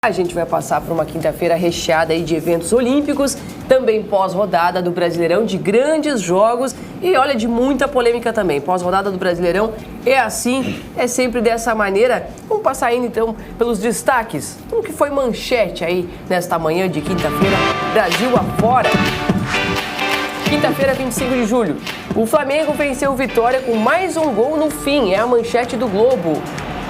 A gente vai passar por uma quinta-feira recheada aí de eventos olímpicos, também pós-rodada do Brasileirão, de grandes jogos e, olha, de muita polêmica também. Pós-rodada do Brasileirão é assim, é sempre dessa maneira. Vamos passar ainda, então, pelos destaques. Tudo que foi manchete aí nesta manhã de quinta-feira, Brasil afora. Quinta-feira, 25 de julho. O Flamengo venceu o Vitória com mais um gol no fim, é a manchete do Globo.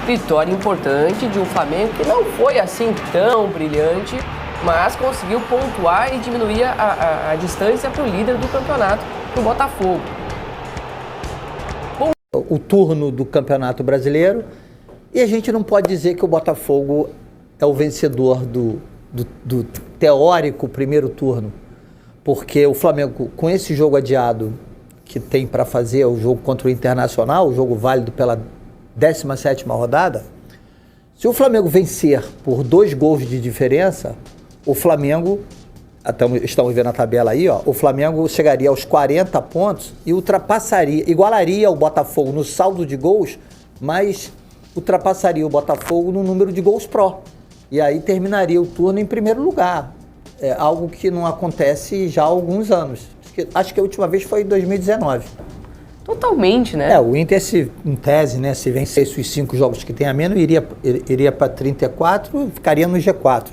Vitória importante de um Flamengo que não foi assim tão brilhante, mas conseguiu pontuar e diminuir a distância para o líder do campeonato, para o Botafogo. O turno do Campeonato Brasileiro, e a gente não pode dizer que o Botafogo é o vencedor do teórico primeiro turno, porque o Flamengo, com esse jogo adiado que tem para fazer, o jogo contra o Internacional, o jogo válido pela 17ª rodada, se o Flamengo vencer por 2 gols de diferença, o Flamengo, estamos vendo a tabela aí, ó, o Flamengo chegaria aos 40 pontos e igualaria o Botafogo no saldo de gols, mas ultrapassaria o Botafogo no número de gols pró. E aí terminaria o turno em primeiro lugar. É algo que não acontece já há alguns anos. Acho que a última vez foi em 2019. Totalmente, né? O Inter, em tese, né, se vencesse os 5 jogos que tem a menos, iria para 34 e ficaria no G4.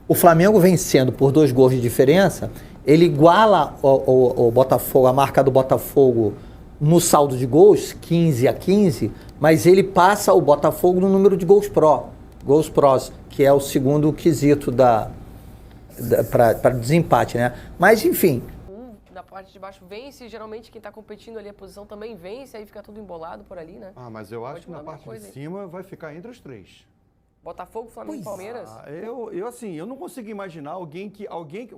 O Flamengo vencendo por 2 gols de diferença, ele iguala o Botafogo, a marca do Botafogo no saldo de gols, 15-15, mas ele passa o Botafogo no número de gols prós, que é o segundo quesito para desempate, né? Mas, enfim... Na parte de baixo vence, geralmente quem está competindo ali a posição também vence, aí fica tudo embolado por ali, né? Mas eu acho que na parte de cima vai ficar entre os 3. Botafogo, Flamengo e Palmeiras? Eu não consigo imaginar alguém que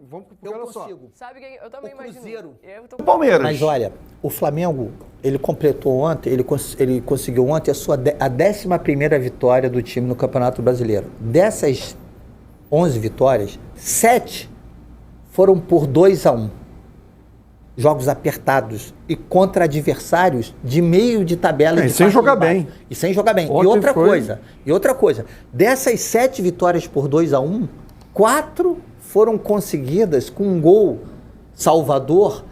vamos, porque olha só. Sabe quem? Eu também imagino. Cruzeiro. O Palmeiras. Mas olha, o Flamengo, ele completou ontem, ele conseguiu ontem a 11ª vitória do time no Campeonato Brasileiro. Dessas 11 vitórias, 7 foram por 2-1. Jogos apertados e contra adversários de meio de tabela. E sem jogar bem. E sem jogar bem. E outra coisa, dessas 7 vitórias por 2-1, 4 foram conseguidas com um gol salvador,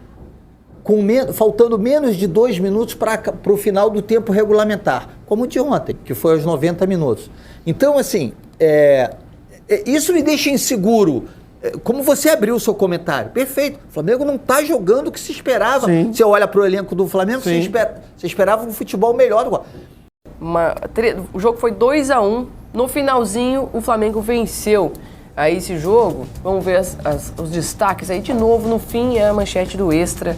faltando menos de 2 minutos para o final do tempo regulamentar, como o de ontem, que foi aos 90 minutos. Então, assim, isso me deixa inseguro. Como você abriu o seu comentário, perfeito. O Flamengo não está jogando o que se esperava. Sim. Você olha para o elenco do Flamengo, você esperava um futebol melhor. O jogo foi 2-1. No finalzinho, o Flamengo venceu aí esse jogo. Vamos ver os destaques aí de novo. No fim, é a manchete do Extra.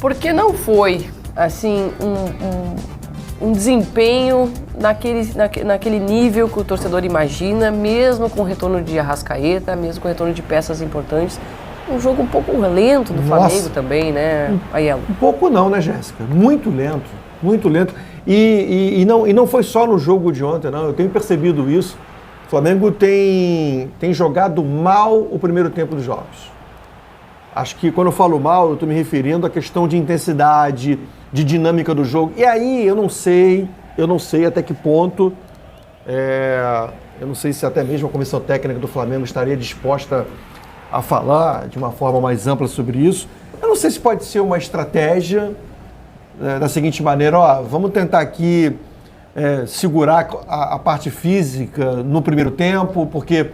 Porque não foi, assim, um desempenho naquele nível que o torcedor imagina, mesmo com o retorno de Arrascaeta, mesmo com o retorno de peças importantes. Um jogo um pouco lento do Flamengo também, né, Aiello? Um pouco não, né, Jéssica? Muito lento, muito lento. E não foi só no jogo de ontem, não. Eu tenho percebido isso. O Flamengo tem jogado mal o primeiro tempo dos jogos. Acho que quando eu falo mal, eu estou me referindo à questão de intensidade, de dinâmica do jogo. E aí eu não sei até que ponto, eu não sei se até mesmo a comissão técnica do Flamengo estaria disposta a falar de uma forma mais ampla sobre isso. Eu não sei se pode ser uma estratégia da seguinte maneira, vamos tentar aqui segurar a parte física no primeiro tempo, porque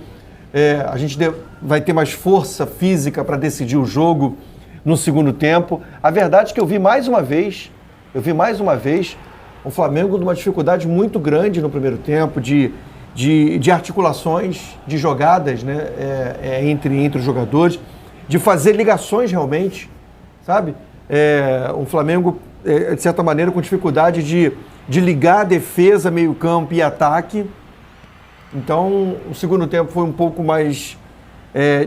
a gente vai ter mais força física para decidir o jogo no segundo tempo. A verdade é que eu vi mais uma vez o Flamengo numa dificuldade muito grande no primeiro tempo de articulações, de jogadas, né, entre os jogadores, de fazer ligações realmente, sabe? O Flamengo, de certa maneira, com dificuldade de ligar a defesa, meio campo e ataque. Então, o segundo tempo foi um pouco mais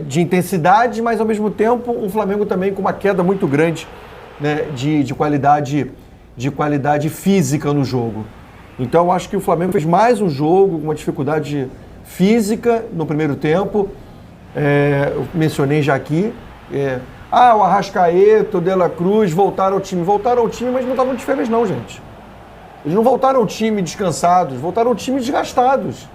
de intensidade, mas ao mesmo tempo um Flamengo também com uma queda muito grande, né, de qualidade física no jogo. Então, eu acho que o Flamengo fez mais um jogo com uma dificuldade física no primeiro tempo. Eu mencionei já aqui. O Arrascaeta, o De La Cruz voltaram ao time, mas não estavam de férias não, gente. Eles não voltaram ao time descansados, voltaram ao time desgastados.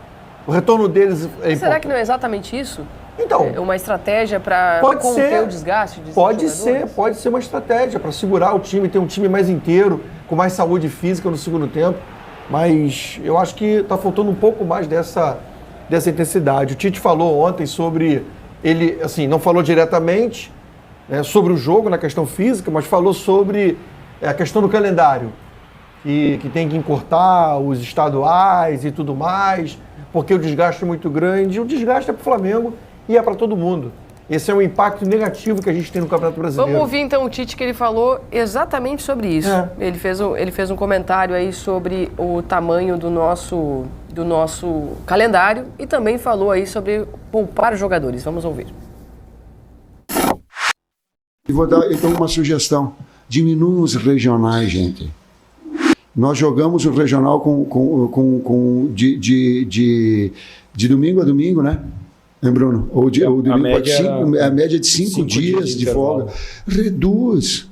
O retorno deles é importante. Será que não é exatamente isso? Então, É uma estratégia para conter o desgaste? Pode ser uma estratégia para segurar o time, ter um time mais inteiro, com mais saúde física no segundo tempo. Mas eu acho que está faltando um pouco mais dessa intensidade. O Tite falou ontem sobre... Ele, assim, não falou diretamente sobre o jogo na questão física, mas falou sobre a questão do calendário. Que tem que encurtar os estaduais e tudo mais, porque o desgaste é muito grande. E o desgaste é para o Flamengo e é para todo mundo. Esse é um impacto negativo que a gente tem no Campeonato Brasileiro. Vamos ouvir então o Tite, que ele falou exatamente sobre isso. Ele fez um comentário aí sobre o tamanho do nosso calendário e também falou aí sobre poupar os jogadores. Vamos ouvir. E vou dar então uma sugestão. Diminuam os regionais, gente. Nós jogamos o regional de domingo a domingo, né? Bruno? Ou domingo a média de 5 dias de folga. Reduz.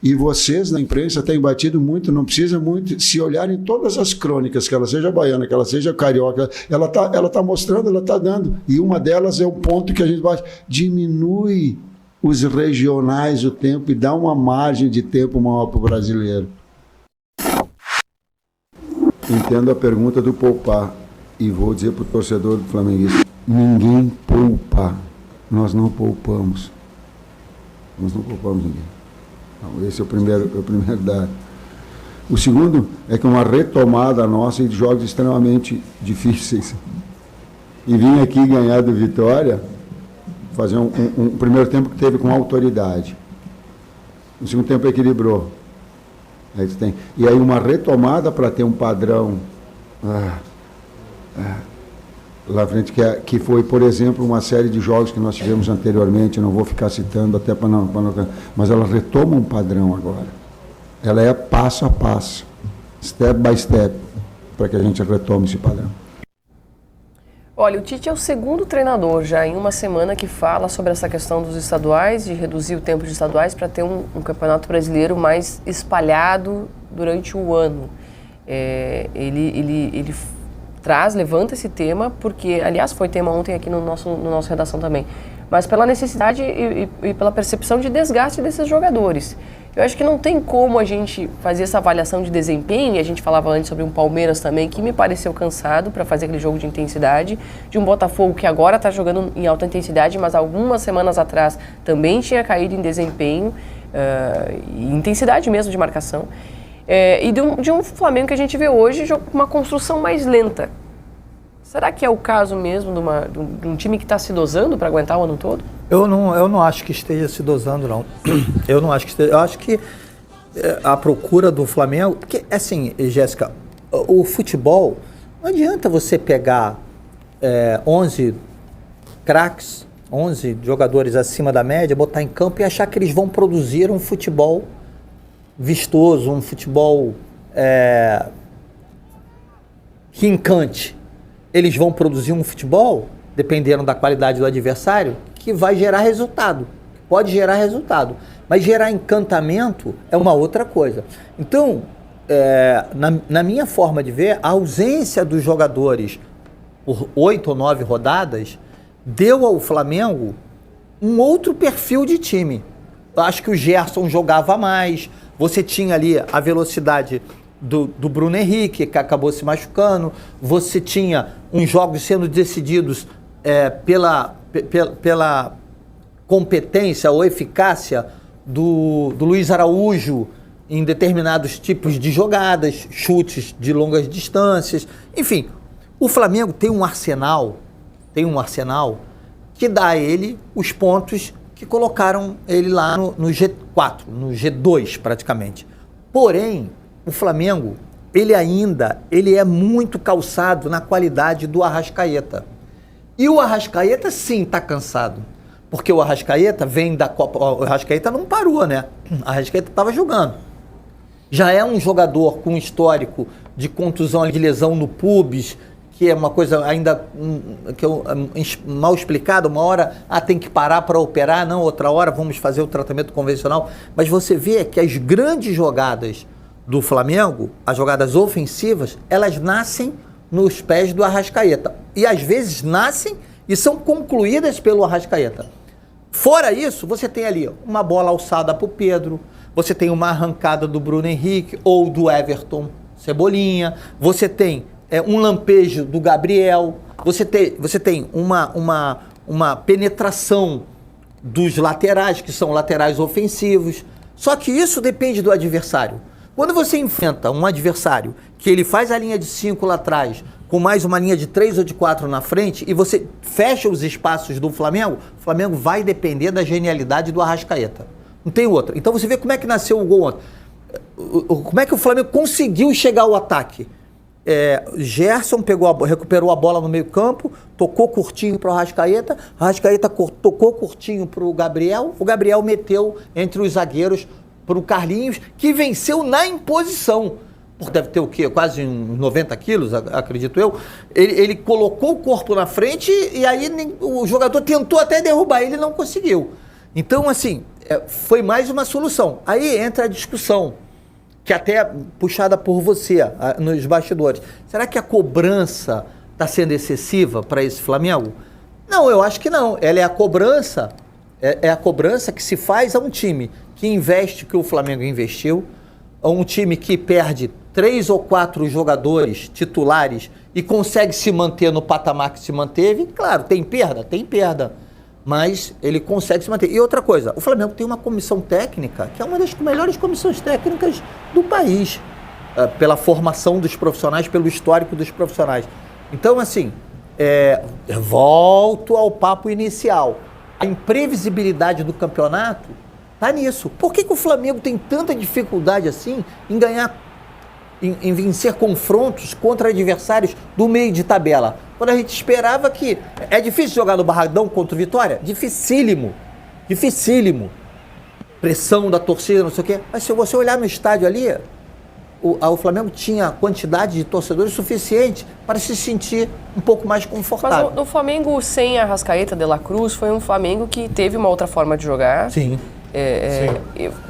E vocês na imprensa têm batido muito, não precisa muito. Se olharem todas as crônicas, que ela seja baiana, que ela seja carioca, ela tá mostrando, ela tá dando. E uma delas é o ponto que a gente bate. Diminui os regionais o tempo e dá uma margem de tempo maior para o brasileiro. Entendo a pergunta do poupar. E vou dizer para o torcedor do flamenguista. Ninguém poupa. Nós não poupamos. Nós não poupamos ninguém. Então, esse é o primeiro dado. O segundo é que uma retomada nossa de jogos extremamente difíceis. E vim aqui ganhar do Vitória, fazer um primeiro tempo que teve com autoridade. No segundo tempo equilibrou. Aí tem. E aí uma retomada para ter um padrão lá à frente, que foi, por exemplo, uma série de jogos que nós tivemos anteriormente, não vou ficar citando até para não, mas ela retoma um padrão agora. Ela é passo a passo, step by step, para que a gente retome esse padrão. Olha, o Tite é o segundo treinador já em uma semana que fala sobre essa questão dos estaduais, de reduzir o tempo de estaduais para ter um campeonato brasileiro mais espalhado durante o ano. Ele levanta esse tema, porque, aliás, foi tema ontem aqui no nosso redação também, mas pela necessidade e pela percepção de desgaste desses jogadores. Eu acho que não tem como a gente fazer essa avaliação de desempenho, e a gente falava antes sobre um Palmeiras também, que me pareceu cansado para fazer aquele jogo de intensidade, de um Botafogo que agora está jogando em alta intensidade, mas algumas semanas atrás também tinha caído em desempenho, intensidade mesmo de marcação. E de um Flamengo que a gente vê hoje com uma construção mais lenta. Será que é o caso mesmo de um time que está se dosando para aguentar o ano todo? Eu não acho que esteja se dosando, não. Eu não acho que esteja. Eu acho que a procura do Flamengo... Porque, assim, Jéssica, o futebol, não adianta você pegar 11 craques, 11 jogadores acima da média, botar em campo e achar que eles vão produzir um futebol vistoso, um futebol que encante. Eles vão produzir um futebol, dependendo da qualidade do adversário, que vai gerar resultado. Pode gerar resultado. Mas gerar encantamento é uma outra coisa. Então, na minha forma de ver, a ausência dos jogadores por 8 ou 9 rodadas deu ao Flamengo um outro perfil de time. Eu acho que o Gerson jogava mais. Você tinha ali a velocidade do Bruno Henrique, que acabou se machucando. Você tinha uns jogos sendo decididos pela competência ou eficácia do Luiz Araújo em determinados tipos de jogadas, chutes de longas distâncias. Enfim, o Flamengo tem um arsenal que dá a ele os pontos que colocaram ele lá no G4, no G2 praticamente. Porém, o Flamengo, ele é muito calçado na qualidade do Arrascaeta. E o Arrascaeta sim está cansado, porque o Arrascaeta vem da Copa, o Arrascaeta não parou, né? O Arrascaeta estava jogando. Já é um jogador com histórico de contusão, de lesão no pubis, que é uma coisa ainda mal explicada. Uma hora tem que parar para operar, não, outra hora vamos fazer o tratamento convencional. Mas você vê que as grandes jogadas do Flamengo, as jogadas ofensivas, elas nascem nos pés do Arrascaeta. e às vezes nascem e são concluídas pelo Arrascaeta. Fora isso, você tem ali uma bola alçada para o Pedro, você tem uma arrancada do Bruno Henrique ou do Everton Cebolinha, você tem um lampejo do Gabriel, você tem uma penetração dos laterais, que são laterais ofensivos. Só que isso depende do adversário. Quando você enfrenta um adversário que ele faz a linha de 5 lá atrás, com mais uma linha de 3 ou de 4 na frente, e você fecha os espaços do Flamengo, o Flamengo vai depender da genialidade do Arrascaeta. Não tem outra. Então você vê como é que nasceu o gol ontem. Como é que o Flamengo conseguiu chegar ao ataque? Gerson recuperou a bola no meio campo, tocou curtinho para o Arrascaeta tocou curtinho para o Gabriel meteu entre os zagueiros para o Carlinhos, que venceu na imposição. Deve ter o quê? Quase uns 90 quilos, acredito eu. Ele colocou o corpo na frente e aí o jogador tentou até derrubar, ele não conseguiu. Então, assim, foi mais uma solução. Aí entra a discussão, que até é puxada por você nos bastidores. Será que a cobrança está sendo excessiva para esse Flamengo? Não, eu acho que não. Ela é a cobrança, é a cobrança que se faz a um time que investe o que o Flamengo investiu, a um time que perde 3 ou 4 jogadores titulares e consegue se manter no patamar que se manteve. Claro, tem perda, mas ele consegue se manter. E outra coisa, o Flamengo tem uma comissão técnica, que é uma das melhores comissões técnicas do país, pela formação dos profissionais, pelo histórico dos profissionais. Então, assim, volto ao papo inicial. A imprevisibilidade do campeonato está nisso. Por que o Flamengo tem tanta dificuldade assim em ganhar, em vencer confrontos contra adversários do meio de tabela? Quando a gente esperava que... É difícil jogar no Barradão contra o Vitória? Dificílimo. Pressão da torcida, não sei o quê. Mas se você olhar no estádio ali, o Flamengo tinha quantidade de torcedores suficiente para se sentir um pouco mais confortável. Mas o Flamengo sem a Arrascaeta, De La Cruz, foi um Flamengo que teve uma outra forma de jogar. Sim.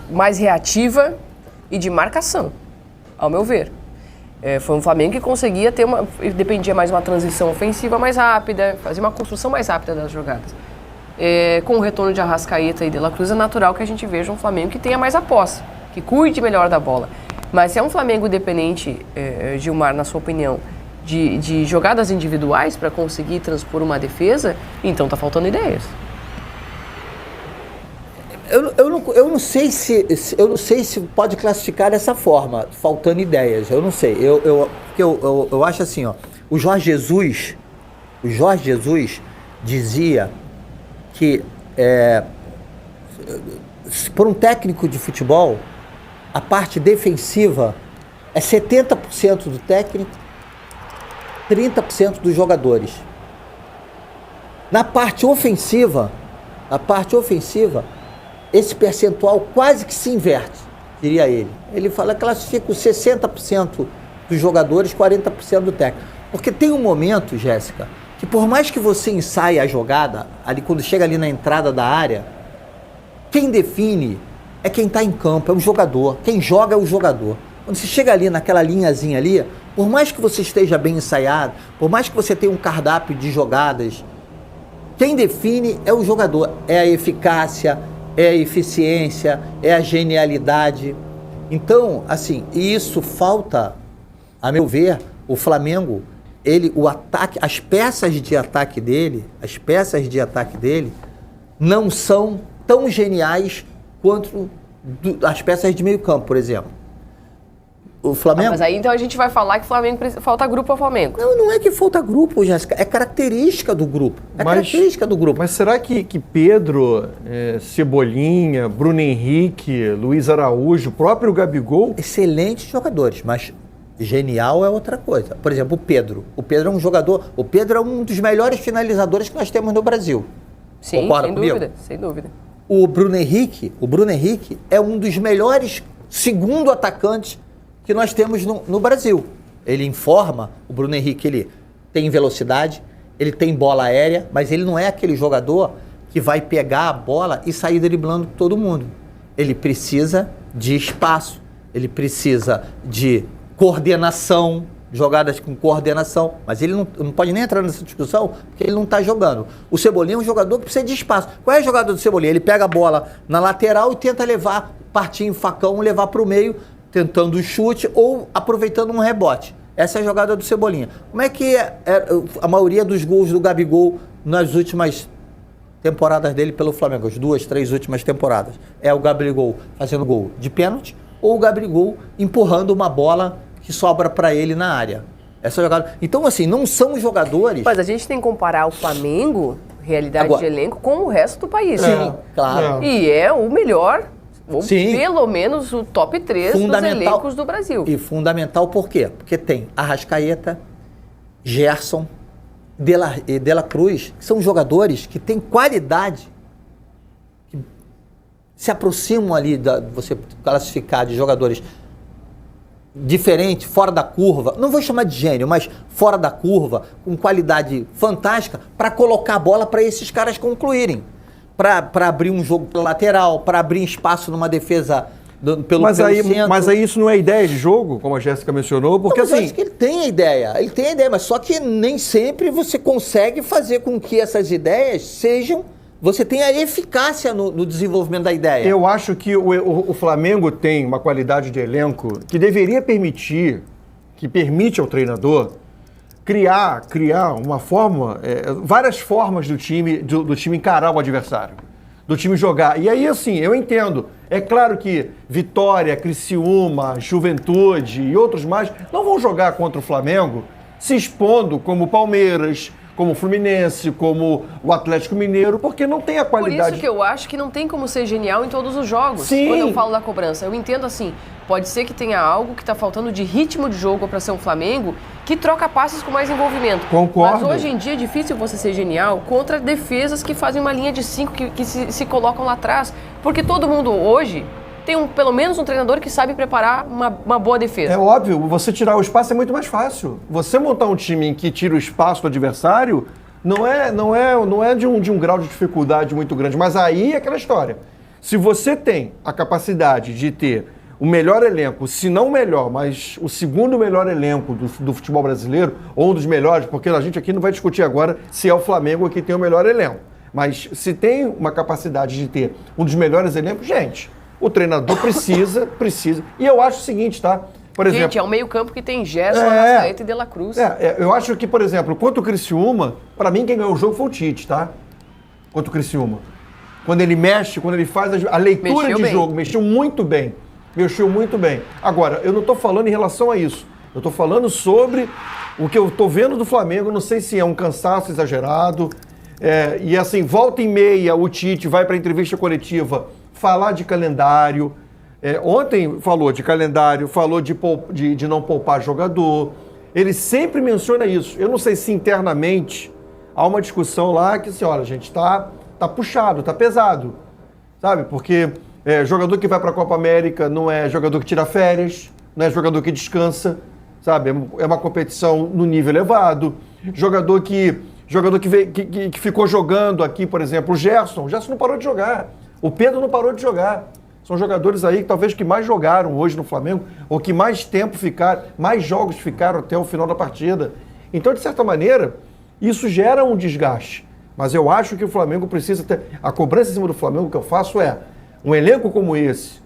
Mais reativa e de marcação, ao meu ver. Foi um Flamengo que conseguia ter dependia mais de uma transição ofensiva mais rápida, fazia uma construção mais rápida das jogadas. Com o retorno de Arrascaeta e De La Cruz, é natural que a gente veja um Flamengo que tenha mais a posse, que cuide melhor da bola. Mas se é um Flamengo dependente, Gilmar, na sua opinião, de jogadas individuais para conseguir transpor uma defesa, então tá faltando ideias. Eu não sei se pode classificar dessa forma, faltando ideias. Eu não sei. Eu acho assim, ó. O Jorge Jesus dizia que por um técnico de futebol, a parte defensiva é 70% do técnico, 30% dos jogadores. Na parte ofensiva, esse percentual quase que se inverte, diria ele. Ele classifica os 60% dos jogadores, 40% do técnico. Porque tem um momento, Jéssica, que por mais que você ensaie a jogada, ali quando chega ali na entrada da área, quem define é quem está em campo, é o jogador. Quem joga é o jogador. Quando você chega ali naquela linhazinha ali, por mais que você esteja bem ensaiado, por mais que você tenha um cardápio de jogadas, quem define é o jogador. É a eficácia, é a eficiência, é a genialidade. Então, assim, isso falta, a meu ver, o Flamengo, o ataque, as peças de ataque dele não são tão geniais quanto as peças de meio campo, por exemplo. O Flamengo... Mas aí então a gente vai falar que falta grupo ao Flamengo. Não é que falta grupo, Jéssica, é característica do grupo. Mas será que Pedro, Cebolinha, Bruno Henrique, Luiz Araújo, o próprio Gabigol... Excelentes jogadores, mas genial é outra coisa. Por exemplo, o Pedro. O Pedro é um jogador... O Pedro é um dos melhores finalizadores que nós temos no Brasil. Sim, concorda comigo? Sem dúvida. O Bruno Henrique é um dos melhores segundo atacantes que nós temos no Brasil. Ele informa, o Bruno Henrique, ele tem velocidade, ele tem bola aérea, mas ele não é aquele jogador que vai pegar a bola e sair driblando todo mundo. Ele precisa de espaço, ele precisa de coordenação, jogadas com coordenação, mas ele não pode nem entrar nessa discussão porque ele não está jogando. O Cebolinha é um jogador que precisa de espaço. Qual é a jogada do Cebolinha? Ele pega a bola na lateral e tenta partir em facão, levar para o meio, tentando o chute ou aproveitando um rebote. Essa é a jogada do Cebolinha. Como é que a maioria dos gols do Gabigol nas últimas temporadas dele pelo Flamengo, as 2, 3 últimas temporadas? É o Gabigol fazendo gol de pênalti ou o Gabigol empurrando uma bola que sobra para ele na área. Essa jogada. Então, assim, não são jogadores... Mas a gente tem que comparar o Flamengo, realidade Agora, de elenco, com o resto do país. Sim, claro. E é o melhor, ou Sim. pelo menos o top 3 dos elencos do Brasil. E fundamental por quê? Porque tem Arrascaeta, Gerson, De La Cruz, que são jogadores que têm qualidade, que se aproximam ali, você classificar de jogadores diferente, fora da curva, não vou chamar de gênio, mas fora da curva, com qualidade fantástica, para colocar a bola para esses caras concluírem. Para abrir um jogo pela lateral, para abrir espaço numa defesa pelo centro. Mas aí isso não é ideia de jogo, como a Jéssica mencionou, porque não, mas assim... eu acho que ele tem a ideia, mas só que nem sempre você consegue fazer com que essas ideias sejam... Você tem a eficácia no desenvolvimento da ideia. Eu acho que o Flamengo tem uma qualidade de elenco que deveria permite ao treinador criar uma forma, várias formas do time encarar o adversário, do time jogar. E aí, assim, eu entendo. É claro que Vitória, Criciúma, Juventude e outros mais não vão jogar contra o Flamengo se expondo como Palmeiras, como o Fluminense, como o Atlético Mineiro, porque não tem a qualidade... Por isso que eu acho que não tem como ser genial em todos os jogos. Sim. Quando eu falo da cobrança. Eu entendo assim, pode ser que tenha algo que está faltando de ritmo de jogo para ser um Flamengo que troca passes com mais envolvimento. Concordo. Mas hoje em dia é difícil você ser genial contra defesas que fazem uma linha de 5 que se colocam lá atrás. Porque todo mundo hoje... tem pelo menos um treinador que sabe preparar uma boa defesa. É óbvio, você tirar o espaço é muito mais fácil. Você montar um time em que tira o espaço do adversário não é de um grau de dificuldade muito grande. Mas aí é aquela história. Se você tem a capacidade de ter o melhor elenco, se não o melhor, mas o segundo melhor elenco do futebol brasileiro, ou um dos melhores, porque a gente aqui não vai discutir agora se é o Flamengo que tem o melhor elenco. Mas se tem uma capacidade de ter um dos melhores elencos, gente... O treinador precisa. E eu acho o seguinte, tá? Por exemplo... Gente, é um meio-campo que tem Gerson, Arrascaeta e De La Cruz. Eu acho que, por exemplo, contra o Criciúma, para mim quem ganhou o jogo foi o Tite, tá? Contra o Criciúma. Quando ele mexe, quando ele faz a leitura de jogo, mexeu muito bem. Agora, eu não tô falando em relação a isso. Eu tô falando sobre o que eu tô vendo do Flamengo, não sei se é um cansaço exagerado. E assim, volta e meia, o Tite vai pra entrevista coletiva falar de calendário. Ontem falou de calendário, falou de não poupar jogador. Ele sempre menciona isso. Eu não sei se internamente há uma discussão lá que, assim, olha, gente, tá puxado, tá pesado, sabe? Porque jogador que vai para a Copa América não é jogador que tira férias, não é jogador que descansa, sabe? É uma competição no nível elevado. Jogador que ficou jogando aqui, por exemplo, o Gerson não parou de jogar. O Pedro não parou de jogar. São jogadores aí que talvez que mais jogaram hoje no Flamengo, ou que mais tempo ficaram, mais jogos ficaram até o final da partida. Então, de certa maneira, isso gera um desgaste. Mas eu acho que o Flamengo precisa ter... A cobrança em cima do Flamengo que eu faço um elenco como esse,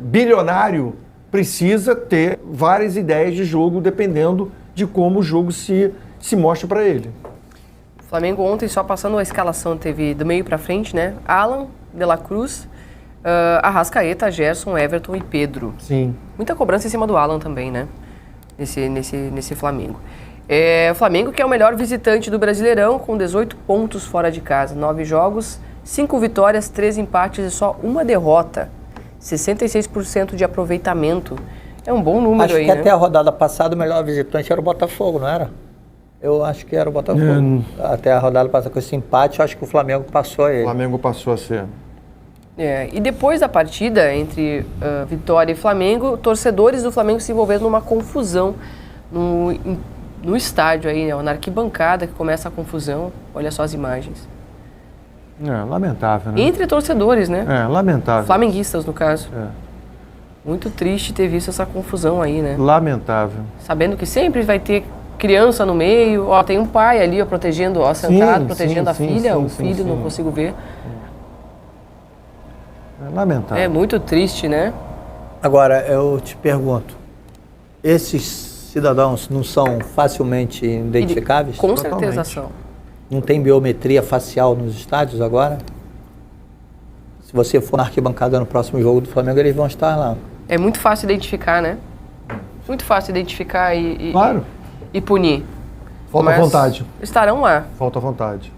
bilionário, precisa ter várias ideias de jogo, dependendo de como o jogo se mostra para ele. O Flamengo ontem, só passando a escalação, teve do meio para frente, né? Alan, De La Cruz, Arrascaeta, Gerson, Everton e Pedro. Sim. Muita cobrança em cima do Alan também, né? Nesse Flamengo. O Flamengo que é o melhor visitante do Brasileirão, com 18 pontos fora de casa, 9 jogos, 5 vitórias, 3 empates e só uma derrota. 66% de aproveitamento. É um bom número aí, né? Acho que até a rodada passada o melhor visitante era o Botafogo, não era? Eu acho que era o Botafogo. Até a rodada passada com esse empate, eu acho que o Flamengo passou a ele. O Flamengo passou a ser. E depois da partida entre Vitória e Flamengo, torcedores do Flamengo se envolveram numa confusão no estádio aí, né? Na arquibancada que começa a confusão. Olha só as imagens. Lamentável, né? Entre torcedores, né? Lamentável. Flamenguistas, no caso. Muito triste ter visto essa confusão aí, né? Lamentável. Sabendo que sempre vai ter criança no meio, ó, tem um pai ali, ó, protegendo, ó, sentado, protegendo a filha, o filho, não consigo ver. É lamentável. É muito triste, né? Agora, eu te pergunto, esses cidadãos não são facilmente identificáveis? Com Totalmente. certeza são. Não tem biometria facial nos estádios agora? Se você for na arquibancada no próximo jogo do Flamengo, eles vão estar lá. É muito fácil identificar, né? Muito fácil identificar Claro. e punir. Falta Mas vontade. Estarão lá. Falta vontade.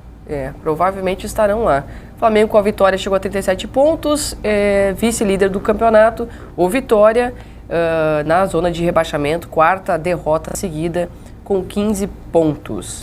Provavelmente estarão lá. Flamengo com a vitória chegou a 37 pontos, vice-líder do campeonato. O Vitória na zona de rebaixamento, quarta derrota seguida com 15 pontos.